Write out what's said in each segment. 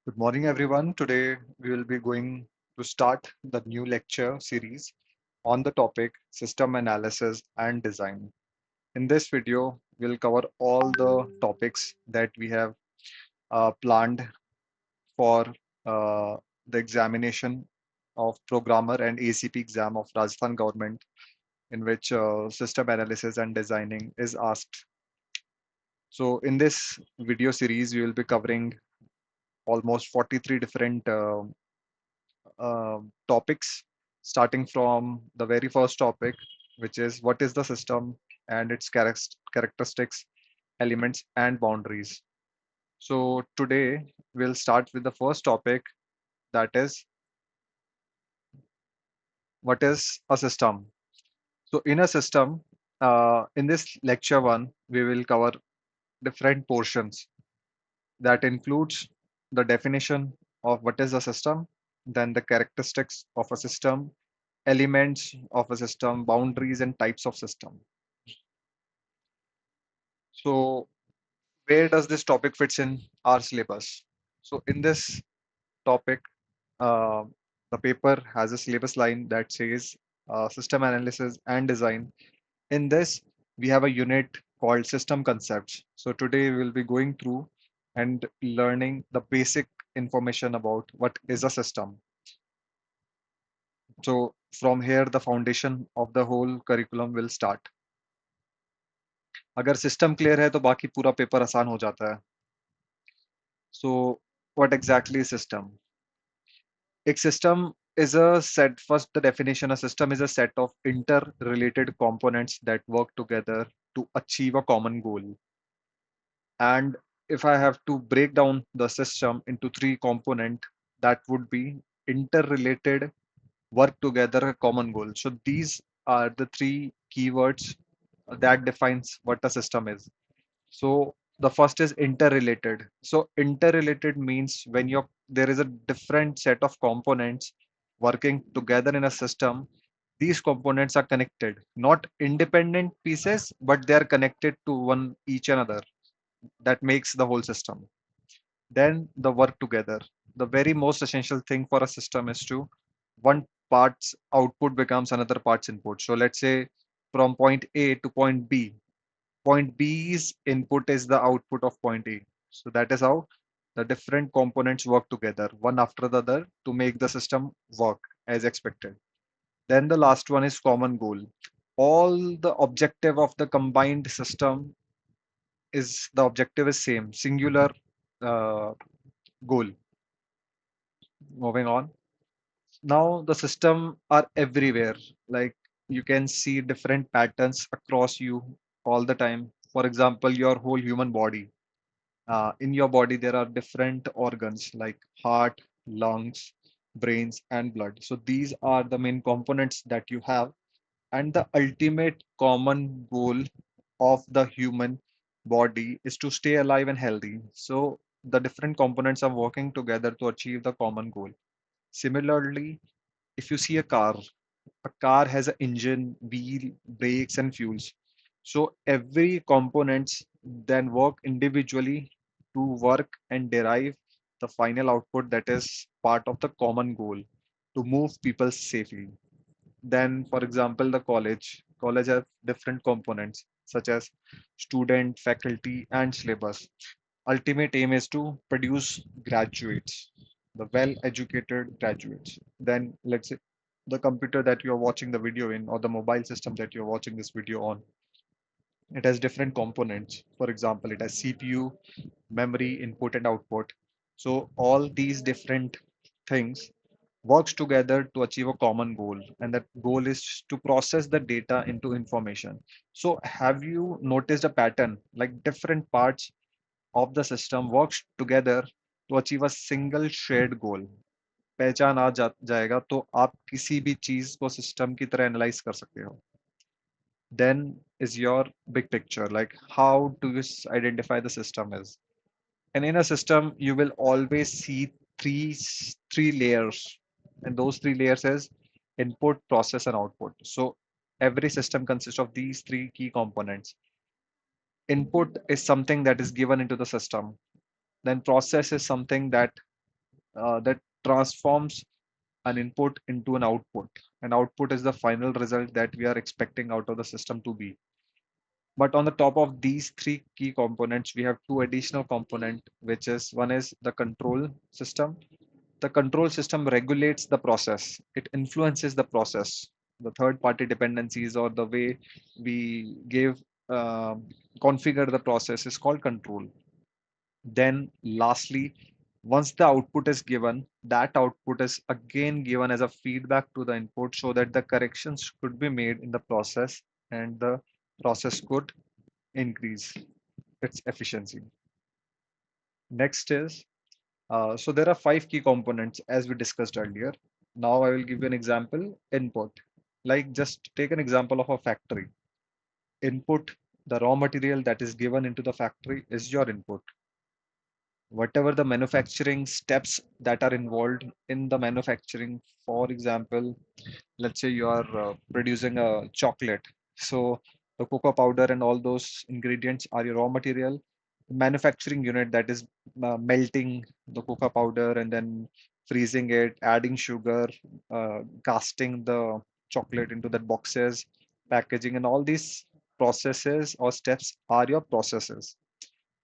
Good morning, everyone. Today we will be going to start the new lecture series on the topic system analysis and design. In this video, we'll cover all the topics that we have planned for uh, the examination of programmer and ACP exam of Rajasthan government, in which system analysis and designing is asked. So, in this video series, we will be covering almost 43 different topics, starting from the very first topic, which is what is the system and its characteristics, elements, and boundaries. So, today we'll start with the first topic, that is what is a system. So, in a system, in this lecture one, we will cover different portions that includes the definition of what is a system, then the characteristics of a system, elements of a system, boundaries and types of system. So where does this topic fits in our syllabus? So in this topic, uh, the paper has a syllabus line that says system analysis and design. In this, we have a unit called system concepts. So today we will be going through and learning the basic information about what is a system. So from here, the foundation of the whole curriculum will start. अगर system clear है तो बाकी पूरा paper आसान हो जाता है. So what exactly is system? A system is a set, first the definition, a system is a set of interrelated components that work together to achieve a common goal. And if I have to break down the system into three component, that would be interrelated, work together, a common goal. So these are the three keywords that defines what a system is. So the first is interrelated. So interrelated means when you're there is a different set of components working together in a system, these components are connected, not independent pieces, but they are connected to one each another. That makes the whole system. Then the work together. The very most essential thing for a system is to one part's output becomes another part's input. So let's say from point A to point B, point B's input is the output of point A. So that is how the different components work together, one after the other, to make the system work as expected. Then the last one is common goal. All the objective of the combined system is the objective is same, singular uh, goal. Moving on. Now the system are everywhere. Like you can see different patterns across you all the time. For example, your whole human body. In your body, there are different organs like heart, lungs, brains, and blood. So these are the main components that you have. And the ultimate common goal of the human body is to stay alive and healthy. So the different components are working together to achieve the common goal. Similarly, if you see a car has an engine, wheel, brakes, and fuels. So every components then work individually to work and derive the final output that is part of the common goal to move people safely. Then, for example, the college has different components such as student, faculty, and syllabus. Ultimate aim is to produce graduates, the well-educated graduates. Then, let's say the computer that you're watching the video in, or the mobile system that you're watching this video on, it has different components. For example, it has CPU, memory, input, and output. So all these different things works together to achieve a common goal, and that goal is to process the data into information. So have you noticed a pattern, like different parts of the system works together to achieve a single shared goal? पहचान जाएगा तो आप किसी भी चीज को system की तरह एनालाइज कर सकते हो. Then is your big picture, like how do you identify the system is. And in a system you will always see three layers, and those three layers is input, process, and output. So every system consists of these three key components. Input is something that is given into the system, then process is something that that transforms an input into an output. An output is the final result that we are expecting out of the system to be. But on the top of these three key components, we have two additional component, which is one is the control system. The control system regulates the process. It influences the process. The third party dependencies or the way we give configure the process is called control. Then lastly, once the output is given, that output is again given as a feedback to the input so that the corrections could be made in the process and the process could increase its efficiency. Next is, so there are five key components as we discussed earlier. Now I will give you an example, input. Like just take an example of a factory. Input, the raw material that is given into the factory is your input. Whatever the manufacturing steps that are involved in the manufacturing, for example, let's say you are producing a chocolate, so the cocoa powder and all those ingredients are your raw material. Manufacturing unit that is melting the cocoa powder and then freezing it, adding sugar, casting the chocolate into the boxes, packaging, and all these processes or steps are your processes.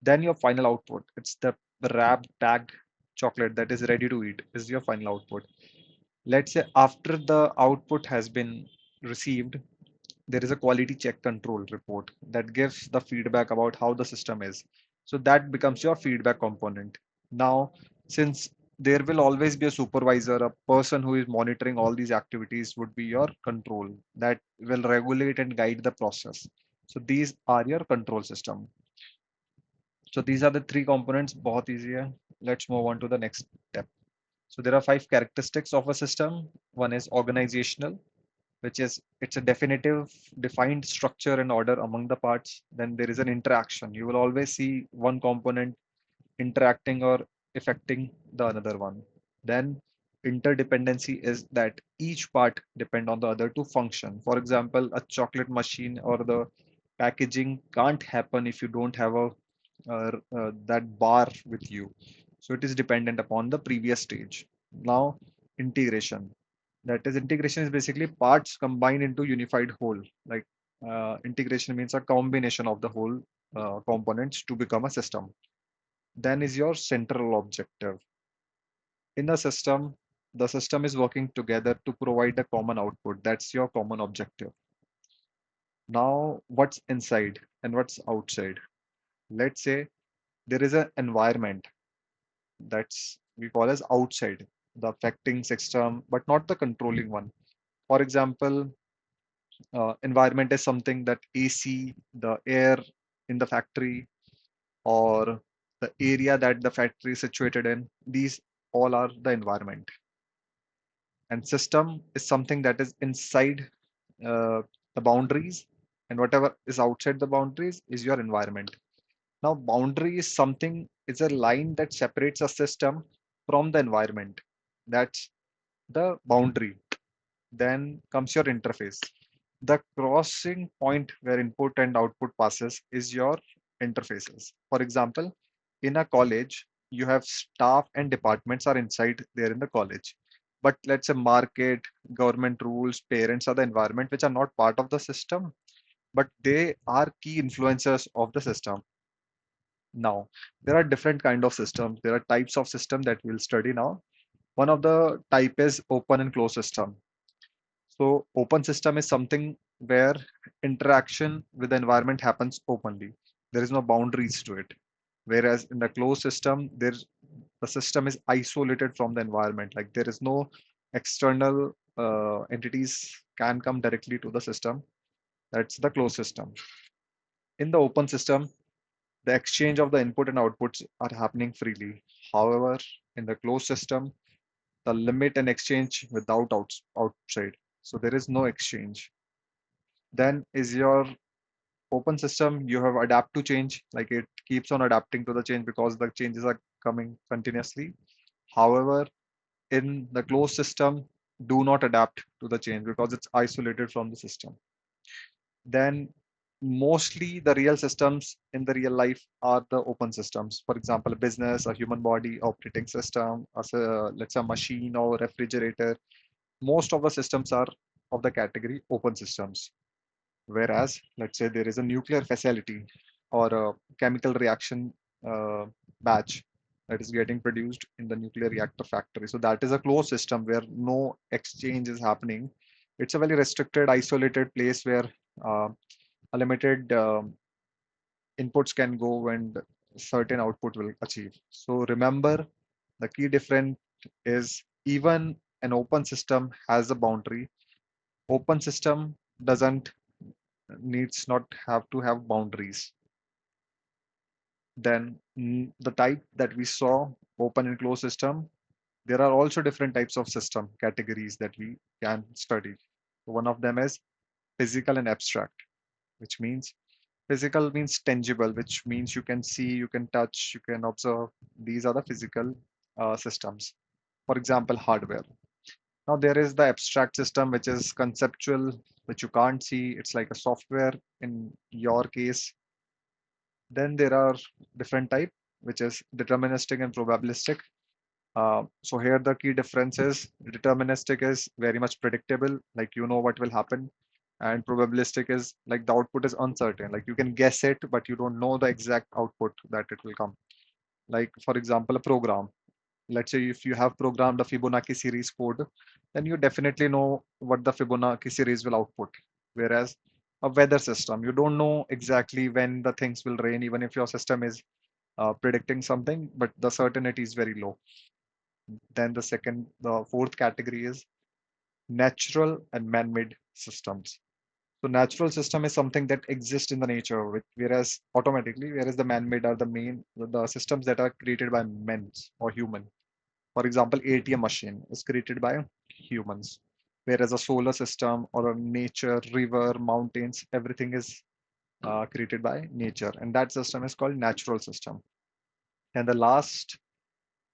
Then your final output, it's the wrapped packed chocolate that is ready to eat, is your final output. Let's say after the output has been received, there is a quality check control report that gives the feedback about how the system is. So that becomes your feedback component. Now, since there will always be a supervisor, a person who is monitoring all these activities would be your control that will regulate and guide the process. So these are your control system. So these are the three components. बहुत easy है. Let's move on to the next step. So there are five characteristics of a system. One is organizational, which is it's a definitive, defined structure and order among the parts. Then there is an interaction. You will always see one component interacting or affecting the another one. Then interdependency is that each part depend on the other to function. For example, a chocolate machine or the packaging can't happen if you don't have a that bar with you. So it is dependent upon the previous stage. Now integration. That is integration is basically parts combined into unified whole. Like integration means a combination of the whole components to become a system. Then is your central objective. In a system, the system is working together to provide a common output. That's your common objective. Now, what's inside and what's outside? Let's say there is an environment that's we call as outside, the affecting system, but not the controlling one. For example, environment is something that AC, the air in the factory, or the area that the factory is situated in. These all are the environment. And system is something that is inside the boundaries, and whatever is outside the boundaries is your environment. Now, boundary is something, is a line that separates a system from the environment. That's the boundary. Then comes your interface. The crossing point where input and output passes is your interfaces. For example, in a college, you have staff and departments are inside there in the college. But let's say market, government rules, parents are the environment which are not part of the system, but they are key influencers of the system. Now, there are different kind of systems. There are types of system that we'll study now. One of the type is open and closed system. So open system is something where interaction with the environment happens openly. There is no boundaries to it. Whereas in the closed system, the system is isolated from the environment. Like there is no external entities can come directly to the system. That's the closed system. In the open system, the exchange of the input and outputs are happening freely. However, in the closed system, the limit and exchange without outside. So there is no exchange. Then is your open system, you have adapt to change, like it keeps on adapting to the change because the changes are coming continuously. However, in the closed system, do not adapt to the change because it's isolated from the system. Then Mostly the real systems in the real life are the open systems. For example, a business, a human body, operating system, let's say a machine or refrigerator. Most of the systems are of the category open systems. Whereas, let's say there is a nuclear facility or a chemical reaction uh, batch that is getting produced in the nuclear reactor factory. So that is a closed system where no exchange is happening. It's a very restricted, isolated place where uh, a limited inputs can go and certain output will achieve. So remember, the key difference is even an open system has a boundary. Open system doesn't needs not have to have boundaries. Then the type that we saw, open and closed system, there are also different types of system categories that we can study. One of them is physical and abstract, which means physical means tangible, which means you can see, you can touch, you can observe. These are the physical systems. For example, hardware. Now there is the abstract system, which is conceptual, which you can't see. It's like a software in your case. Then there are different type, which is deterministic and probabilistic. So here the key difference is deterministic is very much predictable, like you know what will happen, and probabilistic is like the output is uncertain, like you can guess it, but you don't know the exact output that it will come. Like for example, a program. Let's say if you have programmed a Fibonacci series code, then you definitely know what the Fibonacci series will output. Whereas a weather system, you don't know exactly when the things will rain, even if your system is predicting something, but the certainty is very low. Then the fourth category is natural and man-made systems. So natural system is something that exists in the nature, whereas automatically, whereas the man-made are the systems that are created by men or human. For example, ATM machine is created by humans, whereas a solar system or a nature, river, mountains, everything is created by nature, and that system is called natural system. And the last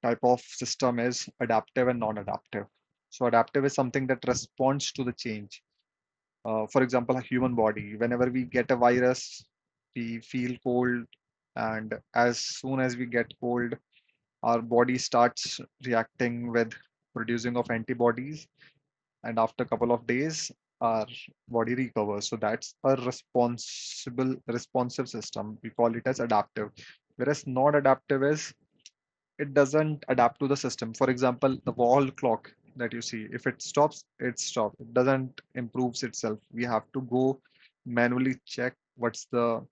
type of system is adaptive and non-adaptive. So adaptive is something that responds to the change. For example, a human body, whenever we get a virus, we feel cold, and as soon as we get cold, our body starts reacting with producing of antibodies, and after a couple of days, our body recovers. So that's a responsive system. We call it as adaptive. Whereas non-adaptive is it doesn't adapt to the system. For example, the wall clock that you see, if it stops, it stops. It doesn't improves itself. We have to go manually check what's the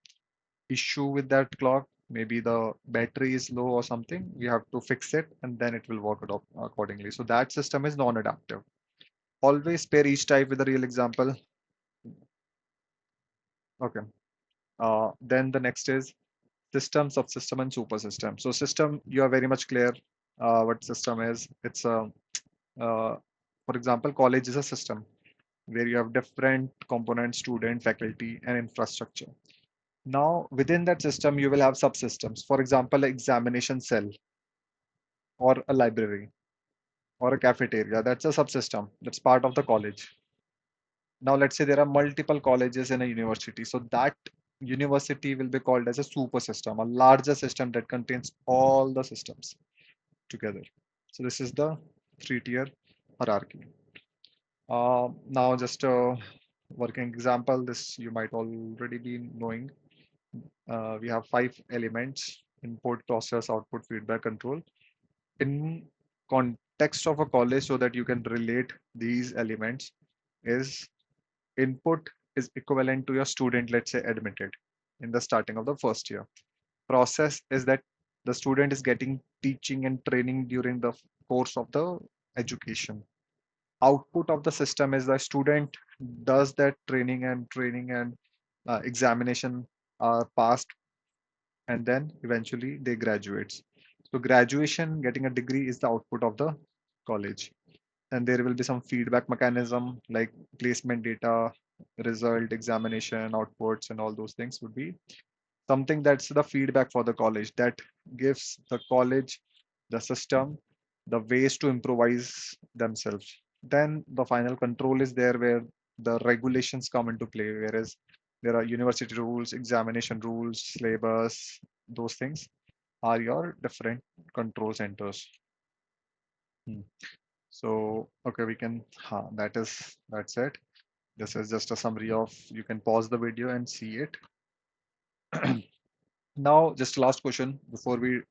issue with that clock. Maybe the battery is low or something. We have to fix it and then it will work it accordingly. So that system is non-adaptive. Always pair each type with a real example. Okay. Then the next is system, subsystem, and super system. So system, you are very much clear what system is. It's a Uh, for example, college is a system where you have different components, student, faculty, and infrastructure. Now, within that system, you will have subsystems. For example, examination cell or a library or a cafeteria. That's a subsystem. That's part of the college. Now, let's say there are multiple colleges in a university. So that university will be called as a super system, a larger system that contains all the systems together. So this is the three-tier hierarchy. Now, just a working example, this you might already be knowing. We have five elements: input, process, output, feedback, control. In context of a college, so that you can relate these elements, is input is equivalent to your student, let's say, admitted in the starting of the first year. Process is that the student is getting teaching and training during the course of the education. Output of the system is the student does that training and examination are passed, and then eventually they graduates. So graduation, getting a degree, is the output of the college. And there will be some feedback mechanism like placement data, result, examination, outputs, and all those things would be something that's the feedback for the college that gives the college, the system, the ways to improvise themselves. Then the final control is there where the regulations come into play, whereas There are university rules, examination rules, syllabus. Those things are your different control centers. Hmm. So, okay, we can, that's it. This is just a summary of, you can pause the video and see it. Now, just last question before we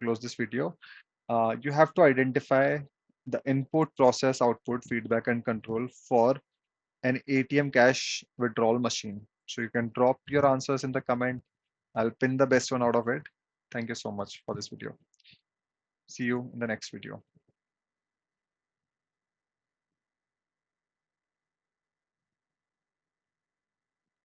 close this video. You have to identify the input, process, output, feedback, and control for an ATM cash withdrawal machine. So you can drop your answers in the comment. I'll pin the best one out of it. Thank you so much for this video. See you in the next video.